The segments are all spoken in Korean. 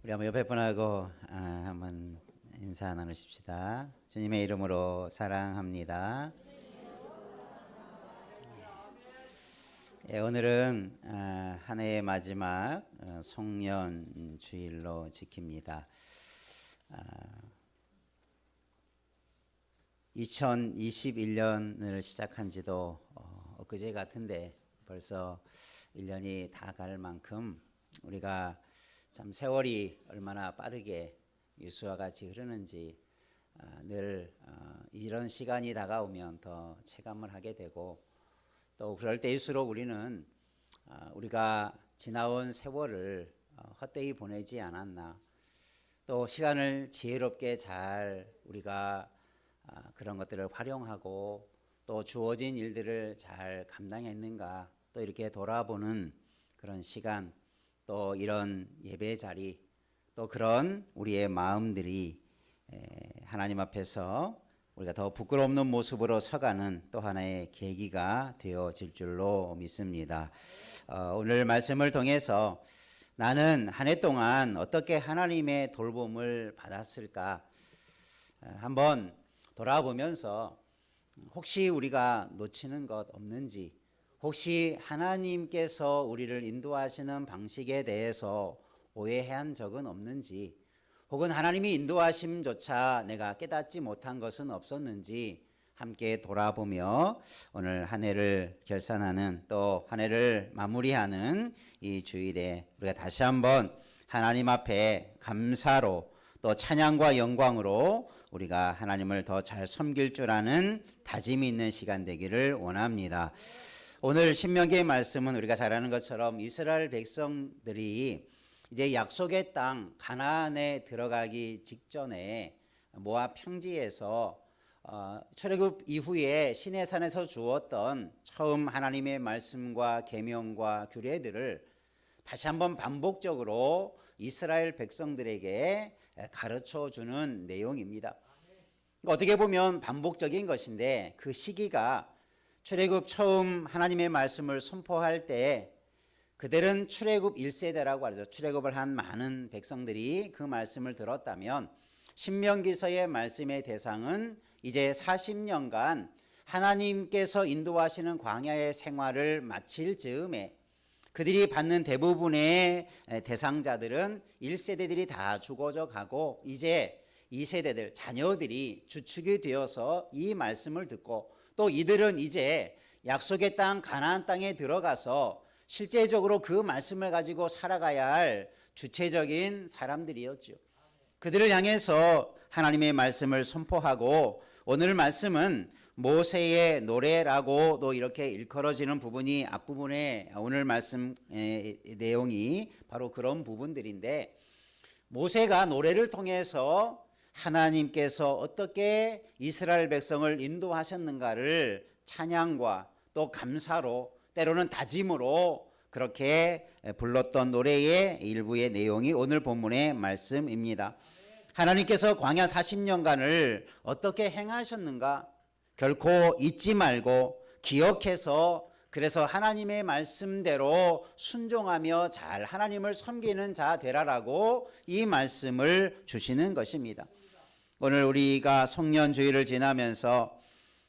우리 한번 옆에 분하고 한번 인사 나누십시다. 주님의 이름으로 사랑합니다. 오늘은 한 해의 마지막 송년 주일로 지킵니다. 2021년을 시작한 지도 엊그제 같은데 벌써 1년이 다 갈 만큼 우리가 참 세월이 얼마나 빠르게 유수와 같이 흐르는지 늘 이런 시간이 다가오면 더 체감을 하게 되고, 또 그럴 때일수록 우리는 우리가 지나온 세월을 헛되이 보내지 않았나, 또 시간을 지혜롭게 잘 우리가 그런 것들을 활용하고 또 주어진 일들을 잘 감당했는가, 또 이렇게 돌아보는 그런 시간, 또 이런 예배 자리, 또 그런 우리의 마음들이 하나님 앞에서 우리가 더 부끄럽는 모습으로 서가는 또 하나의 계기가 되어질 줄로 믿습니다. 오늘 말씀을 통해서 나는 한 해 동안 어떻게 하나님의 돌봄을 받았을까 한번 돌아보면서 혹시 우리가 놓치는 것 없는지, 혹시 하나님께서 우리를 인도하시는 방식에 대해서 오해한 적은 없는지, 혹은 하나님이 인도하심조차 내가 깨닫지 못한 것은 없었는지 함께 돌아보며 오늘 한 해를 결산하는, 또 한 해를 마무리하는 이 주일에 우리가 다시 한번 하나님 앞에 감사로 또 찬양과 영광으로 우리가 하나님을 더 잘 섬길 줄 아는 다짐이 있는 시간 되기를 원합니다. 오늘 신명기의 말씀은 우리가 잘 아는 것처럼 이스라엘 백성들이 이제 약속의 땅 가나안에 들어가기 직전에 모압 평지에서 출애굽 이후에 시내산에서 주었던 처음 하나님의 말씀과 계명과 규례들을 다시 한번 반복적으로 이스라엘 백성들에게 가르쳐 주는 내용입니다. 어떻게 보면 반복적인 것인데, 그 시기가 출애굽 처음 하나님의 말씀을 선포할 때 그들은 출애굽 1세대라고 하죠. 출애굽을 한 많은 백성들이 그 말씀을 들었다면, 신명기서의 말씀의 대상은 이제 40년간 하나님께서 인도하시는 광야의 생활을 마칠 즈음에 그들이 받는 대부분의 대상자들은 1세대들이 다 죽어져 가고 이제 2세대들 자녀들이 주축이 되어서 이 말씀을 듣고, 또 이들은 이제 약속의 땅 가나안 땅에 들어가서 실제적으로 그 말씀을 가지고 살아가야 할 주체적인 사람들이었죠. 그들을 향해서 하나님의 말씀을 선포하고, 오늘 말씀은 모세의 노래라고도 이렇게 일컬어지는 부분이 앞부분에 오늘 말씀 내용이 바로 그런 부분들인데, 모세가 노래를 통해서 하나님께서 어떻게 이스라엘 백성을 인도하셨는가를 찬양과 또 감사로, 때로는 다짐으로 그렇게 불렀던 노래의 일부의 내용이 오늘 본문의 말씀입니다. 하나님께서 광야 40년간을 어떻게 행하셨는가 결코 잊지 말고 기억해서, 그래서 하나님의 말씀대로 순종하며 잘 하나님을 섬기는 자 되라라고 이 말씀을 주시는 것입니다. 오늘 우리가 송년주일을 지나면서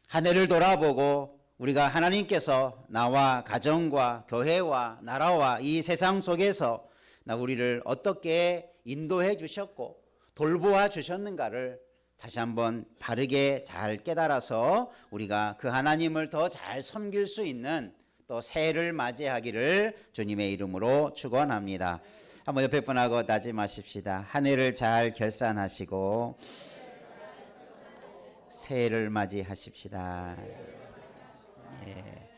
한 해를 돌아보고 우리가 하나님께서 나와 가정과 교회와 나라와 이 세상 속에서 우리를 어떻게 인도해 주셨고 돌보아 주셨는가를 다시 한번 바르게 잘 깨달아서 우리가 그 하나님을 더 잘 섬길 수 있는 또 새해를 맞이하기를 주님의 이름으로 축원합니다. 한번 옆에 분하고 다짐하십시다. 한 해를 잘 결산하시고 새해를 맞이하십시다. 예.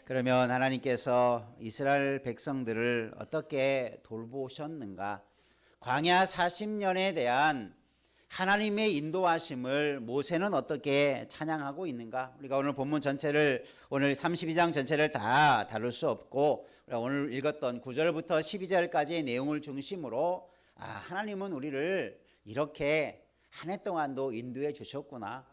그러면 하나님께서 이스라엘 백성들을 어떻게 돌보셨는가, 광야 40년에 대한 하나님의 인도하심을 모세는 어떻게 찬양하고 있는가, 우리가 오늘 본문 전체를, 오늘 32장 전체를 다 다룰 수 없고 우리가 오늘 읽었던 9절부터 12절까지의 내용을 중심으로 하나님은 우리를 이렇게 한 해 동안도 인도해 주셨구나,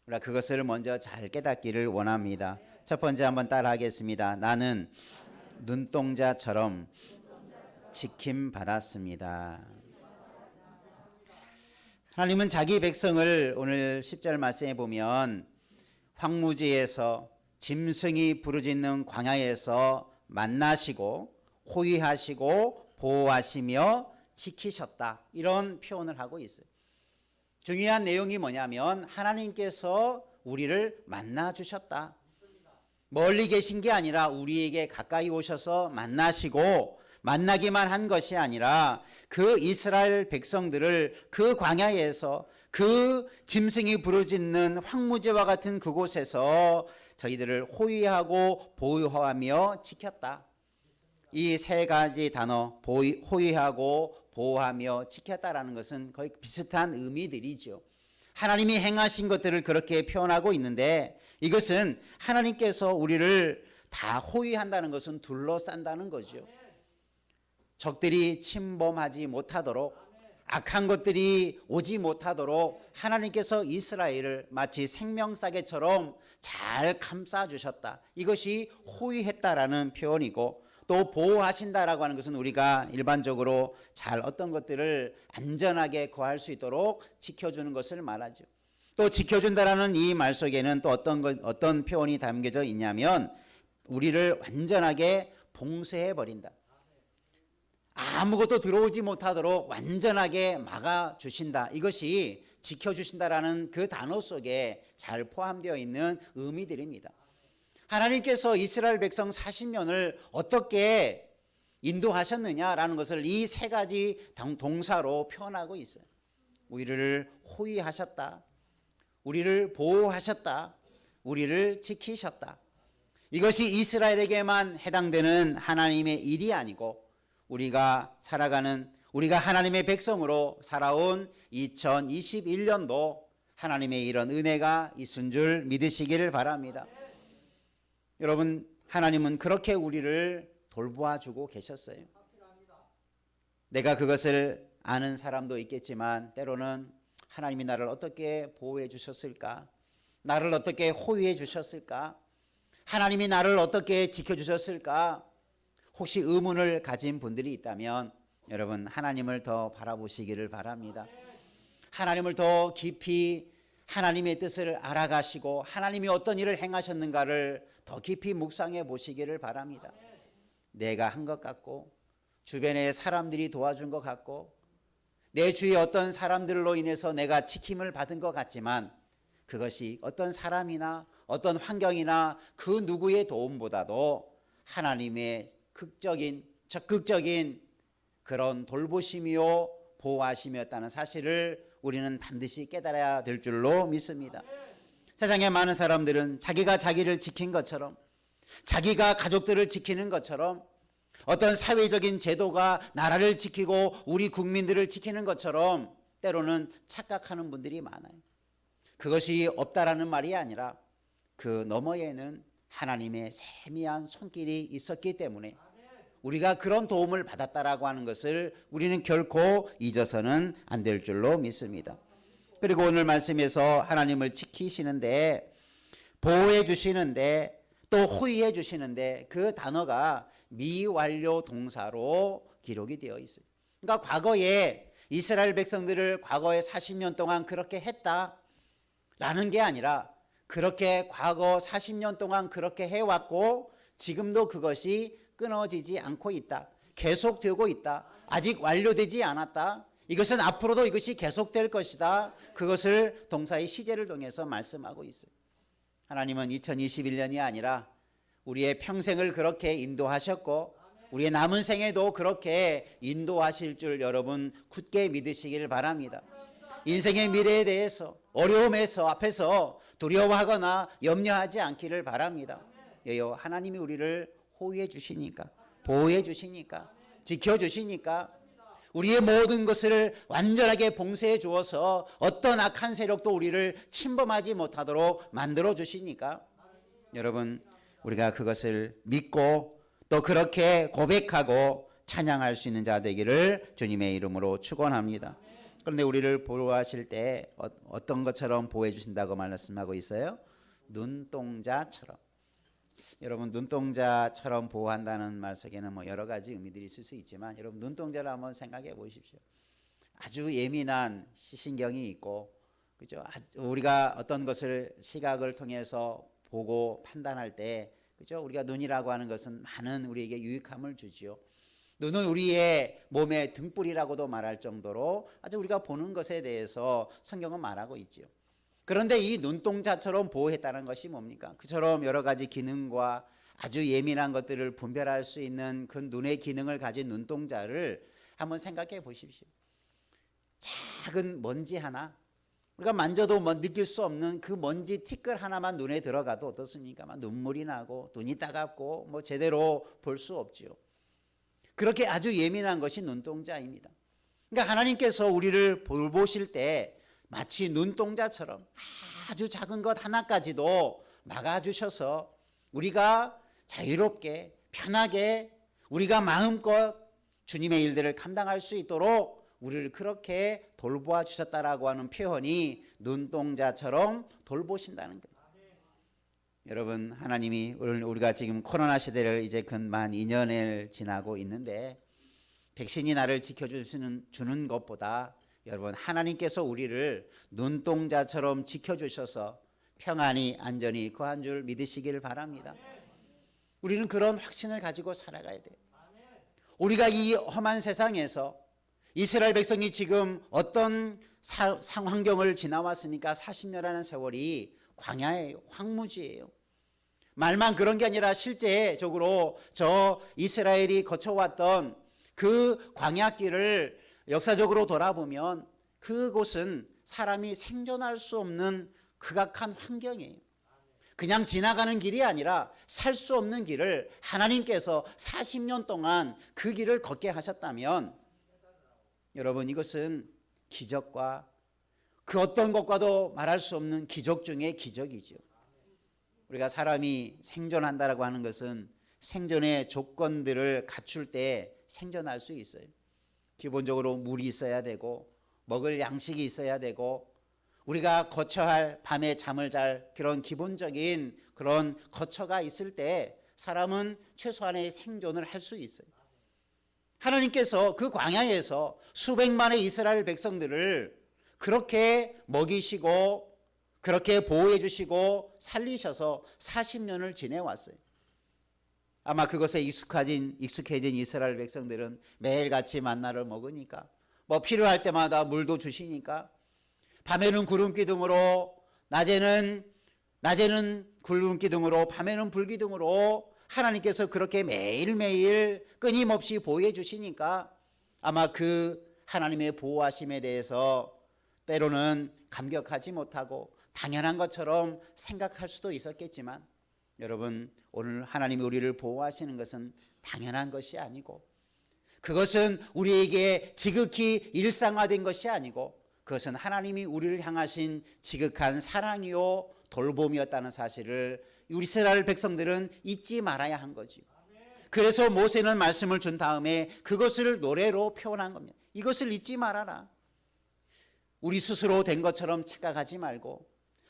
우리가 그것을 먼저 잘 깨닫기를 원합니다. 첫 번째 한번 따라 하겠습니다. 나는 눈동자처럼 지킴 받았습니다. 하나님은 자기 백성을 오늘 10절 말씀에 보면 황무지에서 짐승이 부르짖는 광야에서 만나시고 호위하시고 보호하시며 지키셨다. 이런 표현을 하고 있어요. 중요한 내용이 뭐냐면 하나님께서 우리를 만나 주셨다. 멀리 계신 게 아니라 우리에게 가까이 오셔서 만나시고 만나기만 한 것이 아니라 그 이스라엘 백성들을 그 광야에서 그 짐승이 부르짖는 황무지와 같은 그곳에서 저희들을 호위하고 보호하며 지켰다. 이 세 가지 단어 호위하고 보호하며 지켰다라는 것은 거의 비슷한 의미들이죠. 하나님이 행하신 것들을 그렇게 표현하고 있는데 이것은 하나님께서 우리를 다 호위한다는 것은 둘러싼다는 거죠. 적들이 침범하지 못하도록 악한 것들이 오지 못하도록 하나님께서 이스라엘을 마치 생명싸개처럼 잘 감싸주셨다. 이것이 호위했다라는 표현이고 또 보호하신다라고 하는 것은 우리가 일반적으로 잘 어떤 것들을 안전하게 거할 수 있도록 지켜주는 것을 말하죠. 또 지켜준다라는 이 말 속에는 또 어떤 표현이 담겨져 있냐면 우리를 완전하게 봉쇄해버린다. 아무것도 들어오지 못하도록 완전하게 막아주신다. 이것이 지켜주신다라는 그 단어 속에 잘 포함되어 있는 의미들입니다. 하나님께서 이스라엘 백성 40년을 어떻게 인도하셨느냐라는 것을 이 세 가지 동사로 표현하고 있어요. 우리를 호위하셨다. 우리를 보호하셨다. 우리를 지키셨다. 이것이 이스라엘에게만 해당되는 하나님의 일이 아니고 우리가 하나님의 백성으로 살아온 2021년도 하나님의 이런 은혜가 있은 줄 믿으시기를 바랍니다. 여러분, 하나님은 그렇게 우리를 돌보아주고 계셨어요. 내가 그것을 아는 사람도 있겠지만 때로는 하나님이 나를 어떻게 보호해 주셨을까? 나를 어떻게 호위해 주셨을까? 하나님이 나를 어떻게 지켜주셨을까? 혹시 의문을 가진 분들이 있다면 여러분 하나님을 더 바라보시기를 바랍니다. 하나님을 더 깊이 하나님의 뜻을 알아가시고 하나님이 어떤 일을 행하셨는가를 더 깊이 묵상해 보시기를 바랍니다. 내가 한 것 같고 주변에 사람들이 도와준 것 같고 내 주위에 어떤 사람들로 인해서 내가 지킴을 받은 것 같지만 그것이 어떤 사람이나 어떤 환경이나 그 누구의 도움보다도 하나님의 적극적인 그런 돌보심이요 보호하심이었다는 사실을 우리는 반드시 깨달아야 될 줄로 믿습니다. 세상에 많은 사람들은 자기가 자기를 지킨 것처럼 자기가 가족들을 지키는 것처럼 어떤 사회적인 제도가 나라를 지키고 우리 국민들을 지키는 것처럼 때로는 착각하는 분들이 많아요. 그것이 없다라는 말이 아니라 그 너머에는 하나님의 세미한 손길이 있었기 때문에 우리가 그런 도움을 받았다라고 하는 것을 우리는 결코 잊어서는 안 될 줄로 믿습니다. 그리고 오늘 말씀에서 하나님을 지키시는데 보호해 주시는데 또 호위해 주시는데 그 단어가 미완료 동사로 기록이 되어 있어요. 그러니까 과거에 이스라엘 백성들을 과거에 40년 동안 그렇게 했다라는 게 아니라 그렇게 과거 40년 동안 그렇게 해왔고 지금도 그것이 끊어지지 않고 있다. 계속되고 있다. 아직 완료되지 않았다. 이것은 앞으로도 이것이 계속될 것이다. 그것을 동사의 시제를 통해서 말씀하고 있어요. 하나님은 2021년이 아니라 우리의 평생을 그렇게 인도하셨고 우리의 남은 생에도 그렇게 인도하실 줄 여러분 굳게 믿으시기를 바랍니다. 인생의 미래에 대해서 어려움에서 앞에서 두려워하거나 염려하지 않기를 바랍니다. 여여 하나님이 우리를 호위해 주시니까 보호해 주시니까 지켜 주시니까 우리의 모든 것을 완전하게 봉쇄해 주어서 어떤 악한 세력도 우리를 침범하지 못하도록 만들어 주시니까 여러분 우리가 그것을 믿고 또 그렇게 고백하고 찬양할 수 있는 자 되기를 주님의 이름으로 축원합니다. 그런데 우리를 보호하실 때 어떤 것처럼 보호해 주신다고 말씀하고 있어요? 눈동자처럼. 여러분 눈동자처럼 보호한다는 말 속에는 여러 가지 의미들이 있을 수 있지만 여러분 눈동자를 한번 생각해 보십시오. 아주 예민한 시신경이 있고, 그죠? 우리가 어떤 것을 시각을 통해서 보고 판단할 때, 그죠? 우리가 눈이라고 하는 것은 많은 우리에게 유익함을 주지요. 눈은 우리의 몸의 등불이라고도 말할 정도로 아주 우리가 보는 것에 대해서 성경은 말하고 있지요. 그런데 이 눈동자처럼 보호했다는 것이 뭡니까? 그처럼 여러 가지 기능과 아주 예민한 것들을 분별할 수 있는 그 눈의 기능을 가진 눈동자를 한번 생각해 보십시오. 작은 먼지 하나, 우리가 만져도 느낄 수 없는 그 먼지 티끌 하나만 눈에 들어가도 어떻습니까? 막 눈물이 나고 눈이 따갑고 제대로 볼 수 없지요. 그렇게 아주 예민한 것이 눈동자입니다. 그러니까 하나님께서 우리를 돌보실 때 마치 눈동자처럼 아주 작은 것 하나까지도 막아주셔서 우리가 자유롭게 편하게 우리가 마음껏 주님의 일들을 감당할 수 있도록 우리를 그렇게 돌보아 주셨다라고 하는 표현이 눈동자처럼 돌보신다는 거예요. 여러분, 하나님이 우리가 지금 코로나 시대를 이제 근만 2년을 지나고 있는데 백신이 나를 지켜주는 것보다 여러분, 하나님께서 우리를 눈동자처럼 지켜주셔서 평안히 안전히 거한 줄 믿으시기를 바랍니다. 우리는 그런 확신을 가지고 살아가야 돼요. 우리가 이 험한 세상에서 이스라엘 백성이 지금 어떤 상황경을 지나왔습니까? 40년이라는 세월이 광야예요. 황무지예요. 말만 그런 게 아니라 실제적으로 저 이스라엘이 거쳐왔던 그 광야길을 역사적으로 돌아보면 그곳은 사람이 생존할 수 없는 극악한 환경이에요. 그냥 지나가는 길이 아니라 살 수 없는 길을 하나님께서 40년 동안 그 길을 걷게 하셨다면 여러분, 이것은 기적과 그 어떤 것과도 말할 수 없는 기적 중의 기적이죠. 우리가 사람이 생존한다라고 하는 것은 생존의 조건들을 갖출 때 생존할 수 있어요. 기본적으로 물이 있어야 되고 먹을 양식이 있어야 되고 우리가 거처 할 밤에 잠을 잘 그런 기본적인 그런 거처가 있을 때 사람은 최소한의 생존을 할 수 있어요. 하나님께서 그 광야에서 수백만의 이스라엘 백성들을 그렇게 먹이시고 그렇게 보호해 주시고 살리셔서 40년을 지내왔어요. 아마 그것에 익숙해진 이스라엘 백성들은 매일같이 만나를 먹으니까 필요할 때마다 물도 주시니까 밤에는 구름 기둥으로 낮에는 구름 기둥으로 밤에는 불 기둥으로 하나님께서 그렇게 매일매일 끊임없이 보호해 주시니까 아마 그 하나님의 보호하심에 대해서 때로는 감격하지 못하고 당연한 것처럼 생각할 수도 있었겠지만 여러분, 오늘 하나님이 우리를 보호하시는 것은 당연한 것이 아니고 그것은 우리에게 지극히 일상화된 것이 아니고 그것은 하나님이 우리를 향하신 지극한 사랑이요 돌봄이었다는 사실을 우리 이스라엘 백성들은 잊지 말아야 한 거죠. 그래서 모세는 말씀을 준 다음에 그것을 노래로 표현한 겁니다. 이것을 잊지 말아라. 우리 스스로 된 것처럼 착각하지 말고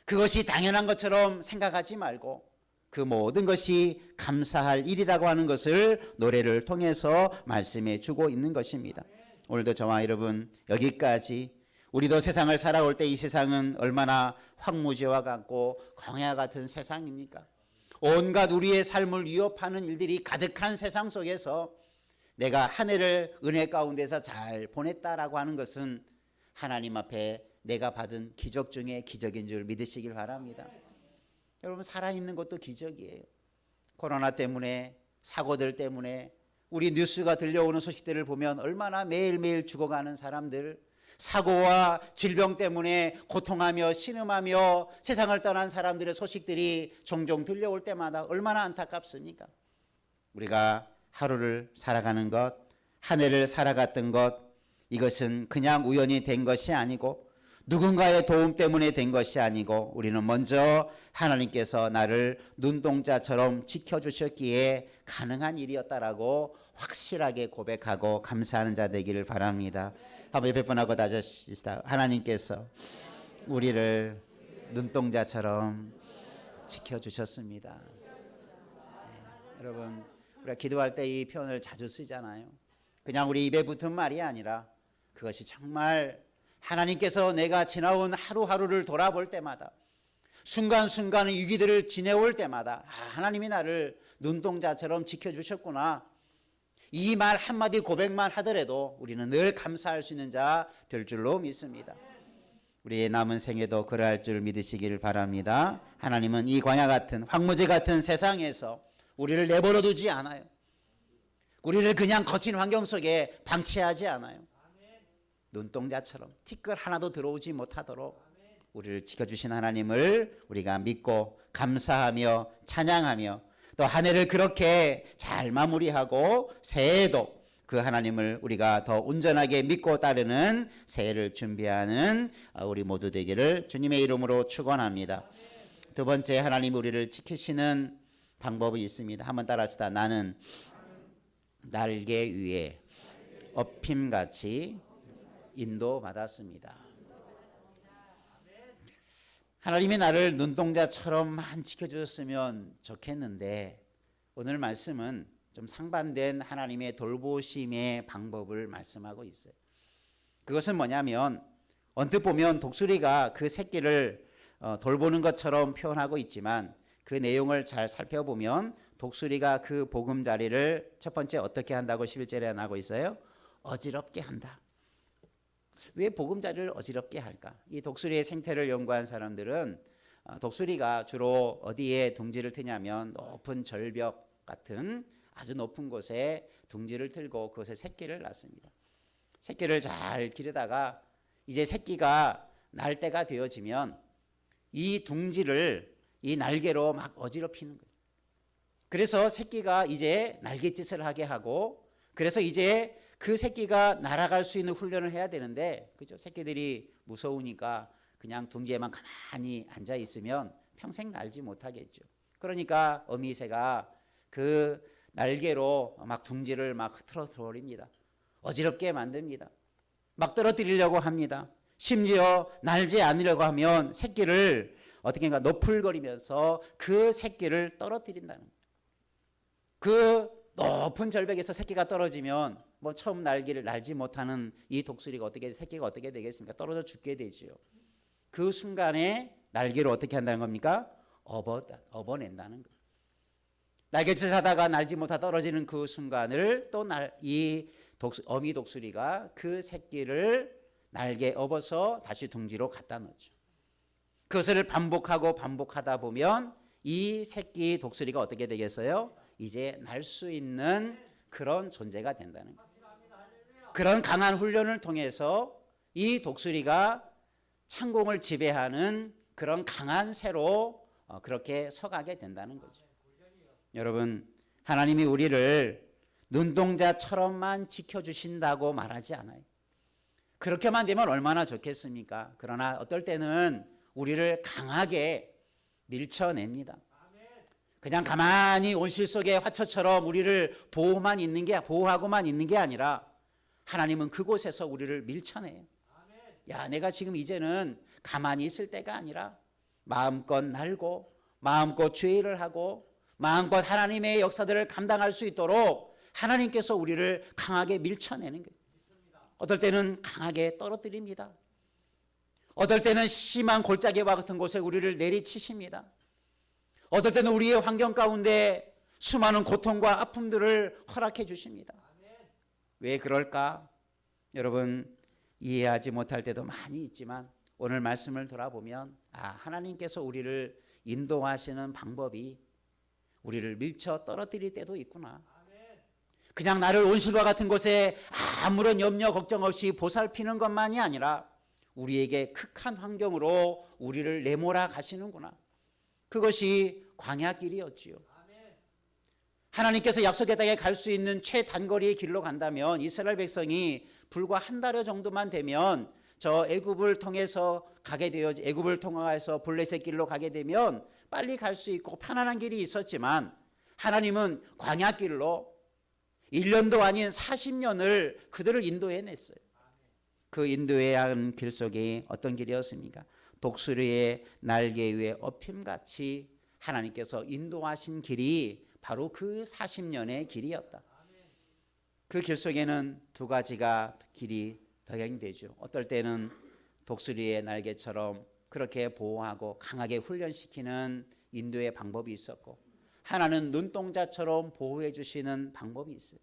그것이 당연한 것처럼 생각하지 말고 그 모든 것이 감사할 일이라고 하는 것을 노래를 통해서 말씀해 주고 있는 것입니다. 오늘도 저와 여러분 여기까지 우리도 세상을 살아올 때 이 세상은 얼마나 황무지와 같고 광야 같은 세상입니까? 온갖 우리의 삶을 위협하는 일들이 가득한 세상 속에서 내가 한 해를 은혜 가운데서 잘 보냈다라고 하는 것은 하나님 앞에 내가 받은 기적 중에 기적인 줄 믿으시길 바랍니다. 여러분, 살아있는 것도 기적이에요. 코로나 때문에 사고들 때문에 우리 뉴스가 들려오는 소식들을 보면 얼마나 매일매일 죽어가는 사람들, 사고와 질병 때문에 고통하며 신음하며 세상을 떠난 사람들의 소식들이 종종 들려올 때마다 얼마나 안타깝습니까? 우리가 하루를 살아가는 것, 한 해를 살아갔던 것, 이것은 그냥 우연히 된 것이 아니고 누군가의 도움 때문에 된 것이 아니고 우리는 먼저 하나님께서 나를 눈동자처럼 지켜주셨기에 가능한 일이었다라고 확실하게 고백하고 감사하는 자 되기를 바랍니다. 한번 옆에 분하고 다져시다. 하나님께서 우리를 눈동자처럼 지켜주셨습니다. 네, 여러분, 우리가 기도할 때 이 표현을 자주 쓰잖아요. 그냥 우리 입에 붙은 말이 아니라 그것이 정말 하나님께서 내가 지나온 하루하루를 돌아볼 때마다 순간순간의 위기들을 지내올 때마다 하나님이 나를 눈동자처럼 지켜주셨구나. 이 말 한마디 고백만 하더라도 우리는 늘 감사할 수 있는 자 될 줄로 믿습니다. 우리의 남은 생에도 그러할 줄 믿으시기를 바랍니다. 하나님은 이 광야 같은 황무지 같은 세상에서 우리를 내버려 두지 않아요. 우리를 그냥 거친 환경 속에 방치하지 않아요. 눈동자처럼 티끌 하나도 들어오지 못하도록 우리를 지켜주신 하나님을 우리가 믿고 감사하며 찬양하며 또 한 해를 그렇게 잘 마무리하고 새해에도 그 하나님을 우리가 더 온전하게 믿고 따르는 새해를 준비하는 우리 모두 되기를 주님의 이름으로 축원합니다. 두 번째, 하나님 우리를 지키시는 방법이 있습니다. 한번 따라합시다. 나는 날개 위에 업힘같이 인도받았습니다. 하나님이 나를 눈동자처럼만 지켜주셨으면 좋겠는데 오늘 말씀은 좀 상반된 하나님의 돌보심의 방법을 말씀하고 있어요. 그것은 뭐냐면 언뜻 보면 독수리가 그 새끼를 돌보는 것처럼 표현하고 있지만 그 내용을 잘 살펴보면 독수리가 그 보금자리를 첫 번째 어떻게 한다고 11절에 하고 있어요? 어지럽게 한다. 왜 보금자리를 어지럽게 할까? 이 독수리의 생태를 연구한 사람들은 독수리가 주로 어디에 둥지를 트냐면 높은 절벽 같은 아주 높은 곳에 둥지를 틀고 그곳에 새끼를 낳습니다. 새끼를 잘 기르다가 이제 새끼가 날 때가 되어지면 이 둥지를 이 날개로 막 어지럽히는 거예요. 그래서 새끼가 이제 날갯짓을 하게 하고 그래서 이제 그 새끼가 날아갈 수 있는 훈련을 해야 되는데 그죠? 새끼들이 무서우니까 그냥 둥지에만 가만히 앉아 있으면 평생 날지 못하겠죠. 그러니까 어미새가 그 날개로 막 둥지를 막 흐트러뜨려 버립니다. 어지럽게 만듭니다. 막 떨어뜨리려고 합니다. 심지어 날지 않으려고 하면 새끼를 어떻게인가 너풀거리면서 그 새끼를 떨어뜨린다는 거예요. 그 높은 절벽에서 새끼가 떨어지면 뭐 처음 날기를 날지 못하는 이 독수리가 새끼가 어떻게 되겠습니까? 떨어져 죽게 되지요. 그 순간에 날개를 어떻게 한다는 겁니까? 업어낸다는 거예요. 날갯짓을 하다가 날지 못하다 떨어지는 그 순간을 또 어미 독수리가 그 새끼를 날개에 업어서 다시 둥지로 갖다 놓죠. 그것을 반복하다 보면 이 새끼 독수리가 어떻게 되겠어요? 이제 날 수 있는 그런 존재가 된다는 거예요. 그런 강한 훈련을 통해서 이 독수리가 창공을 지배하는 그런 강한 새로 그렇게 서가게 된다는 거죠. 여러분, 하나님이 우리를 눈동자처럼만 지켜주신다고 말하지 않아요. 그렇게만 되면 얼마나 좋겠습니까? 그러나 어떨 때는 우리를 강하게 밀쳐냅니다. 그냥 가만히 온실 속의 화초처럼 우리를 보호하고만 있는 게 아니라 하나님은 그곳에서 우리를 밀쳐내요. 야, 내가 지금 이제는 가만히 있을 때가 아니라 마음껏 날고 마음껏 죄를 하고 마음껏 하나님의 역사들을 감당할 수 있도록 하나님께서 우리를 강하게 밀쳐내는 거예요. 어떨 때는 강하게 떨어뜨립니다. 어떨 때는 심한 골짜기와 같은 곳에 우리를 내리치십니다. 어떨 때는 우리의 환경 가운데 수많은 고통과 아픔들을 허락해 주십니다. 왜 그럴까? 여러분, 이해하지 못할 때도 많이 있지만 오늘 말씀을 돌아보면 하나님께서 우리를 인도하시는 방법이 우리를 밀쳐 떨어뜨릴 때도 있구나. 그냥 나를 온실과 같은 곳에 아무런 염려 걱정 없이 보살피는 것만이 아니라 우리에게 극한 환경으로 우리를 내몰아 가시는구나. 그것이 광야길이었지요. 하나님께서 약속의 땅에 갈 수 있는 최단거리의 길로 간다면 이스라엘 백성이 불과 한 달여 정도만 되면 저 애굽을 통해서 애굽을 통해서 블레셋 길로 가게 되면 빨리 갈 수 있고 편안한 길이 있었지만 하나님은 광야길로 1년도 아닌 40년을 그들을 인도해냈어요. 그 인도해야 하는 길 속에 어떤 길이었습니까? 독수리의 날개 위에 업힘같이 하나님께서 인도하신 길이 바로 그 40년의 길이었다. 그 길 속에는 두 가지가 길이 병행되죠. 어떨 때는 독수리의 날개처럼 그렇게 보호하고 강하게 훈련시키는 인도의 방법이 있었고, 하나는 눈동자처럼 보호해 주시는 방법이 있어요.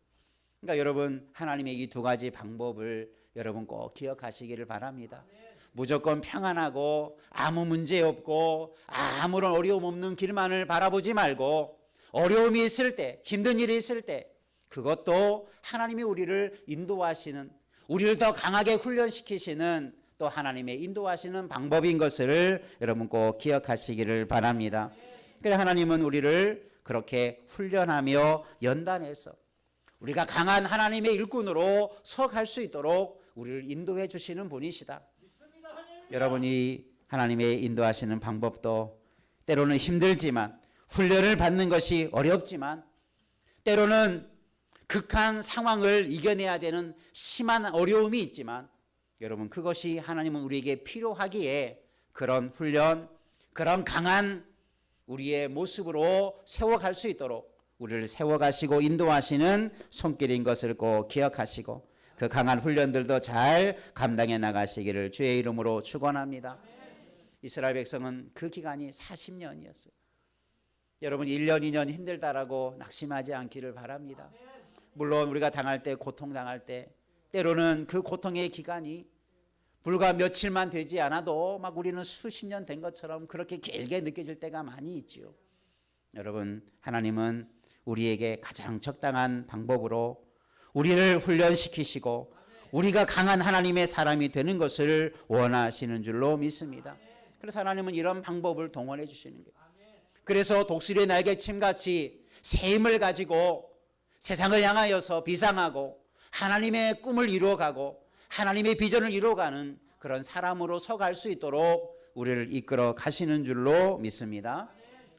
그러니까 여러분, 하나님의 이 두 가지 방법을 여러분 꼭 기억하시기를 바랍니다. 무조건 평안하고 아무 문제 없고 아무런 어려움 없는 길만을 바라보지 말고, 어려움이 있을 때, 힘든 일이 있을 때 그것도 하나님이 우리를 인도하시는, 우리를 더 강하게 훈련시키시는 또 하나님의 인도하시는 방법인 것을 여러분 꼭 기억하시기를 바랍니다. 그래, 하나님은 우리를 그렇게 훈련하며 연단해서 우리가 강한 하나님의 일꾼으로 서갈 수 있도록 우리를 인도해 주시는 분이시다. 여러분이 하나님의 인도하시는 방법도 때로는 힘들지만, 훈련을 받는 것이 어렵지만, 때로는 극한 상황을 이겨내야 되는 심한 어려움이 있지만, 여러분 그것이 하나님은 우리에게 필요하기에 그런 훈련, 그런 강한 우리의 모습으로 세워갈 수 있도록 우리를 세워가시고 인도하시는 손길인 것을 꼭 기억하시고, 그 강한 훈련들도 잘 감당해 나가시기를 주의 이름으로 축원합니다. 이스라엘 백성은 그 기간이 40년이었어요. 여러분 1년 2년 힘들다라고 낙심하지 않기를 바랍니다. 물론 우리가 당할 때, 고통당할 때 때로는 그 고통의 기간이 불과 며칠만 되지 않아도 막 우리는 수십 년 된 것처럼 그렇게 길게 느껴질 때가 많이 있지요. 여러분, 하나님은 우리에게 가장 적당한 방법으로 우리를 훈련시키시고 우리가 강한 하나님의 사람이 되는 것을 원하시는 줄로 믿습니다. 그래서 하나님은 이런 방법을 동원해 주시는 거예요. 그래서 독수리의 날개침같이 새 힘을 가지고 세상을 향하여서 비상하고 하나님의 꿈을 이루어가고 하나님의 비전을 이루어가는 그런 사람으로 서갈 수 있도록 우리를 이끌어 가시는 줄로 믿습니다.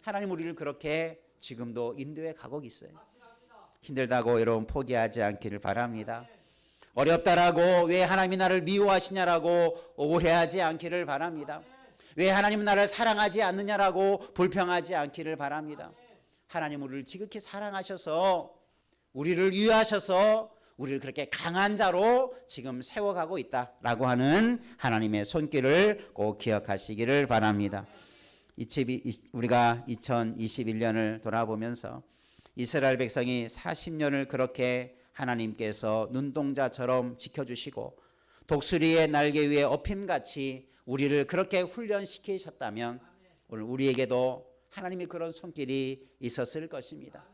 하나님 우리를 그렇게 지금도 인도해 가고 있어요. 힘들다고 여러분 포기하지 않기를 바랍니다. 어렵다라고 왜 하나님이 나를 미워하시냐라고 오해하지 않기를 바랍니다. 왜 하나님 나를 사랑하지 않느냐라고 불평하지 않기를 바랍니다. 하나님 우리를 지극히 사랑하셔서 우리를 위하셔서 우리를 그렇게 강한 자로 지금 세워가고 있다라고 하는 하나님의 손길을 꼭 기억하시기를 바랍니다. 우리가 2021년을 돌아보면서 이스라엘 백성이 40년을 그렇게 하나님께서 눈동자처럼 지켜주시고 독수리의 날개 위에 업힘같이 우리를 그렇게 훈련시키셨다면 오늘 우리에게도 하나님의 그런 손길이 있었을 것입니다.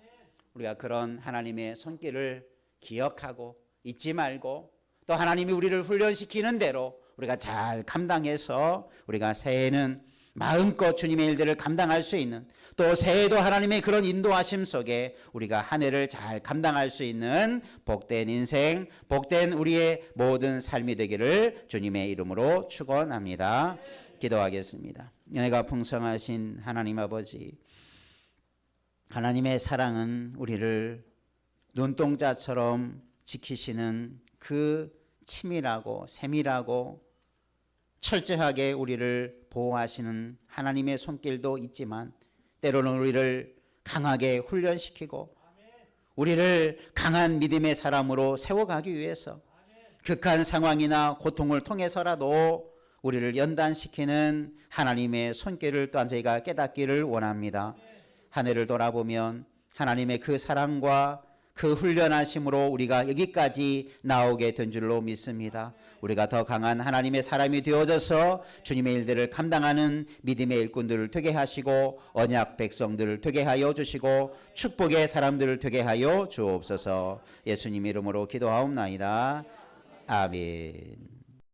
우리가 그런 하나님의 손길을 기억하고 잊지 말고 또 하나님이 우리를 훈련시키는 대로 우리가 잘 감당해서 우리가 새해에는 마음껏 주님의 일들을 감당할 수 있는, 또 새해도 하나님의 그런 인도하심 속에 우리가 한 해를 잘 감당할 수 있는 복된 인생, 복된 우리의 모든 삶이 되기를 주님의 이름으로 축원합니다. 기도하겠습니다. 은혜가 풍성하신 하나님 아버지, 하나님의 사랑은 우리를 눈동자처럼 지키시는 그 치밀하고 세밀하고 철저하게 우리를 보호하시는 하나님의 손길도 있지만 때로는 우리를 강하게 훈련시키고 우리를 강한 믿음의 사람으로 세워가기 위해서 극한 상황이나 고통을 통해서라도 우리를 연단시키는 하나님의 손길을 또한 저희가 깨닫기를 원합니다. 한 해를 돌아보면 하나님의 그 사랑과 그 훈련하심으로 우리가 여기까지 나오게 된 줄로 믿습니다. 우리가 더 강한 하나님의 사람이 되어져서 주님의 일들을 감당하는 믿음의 일꾼들을 되게 하시고 언약 백성들을 되게 하여 주시고 축복의 사람들을 되게 하여 주옵소서. 예수님 이름으로 기도하옵나이다. 아멘.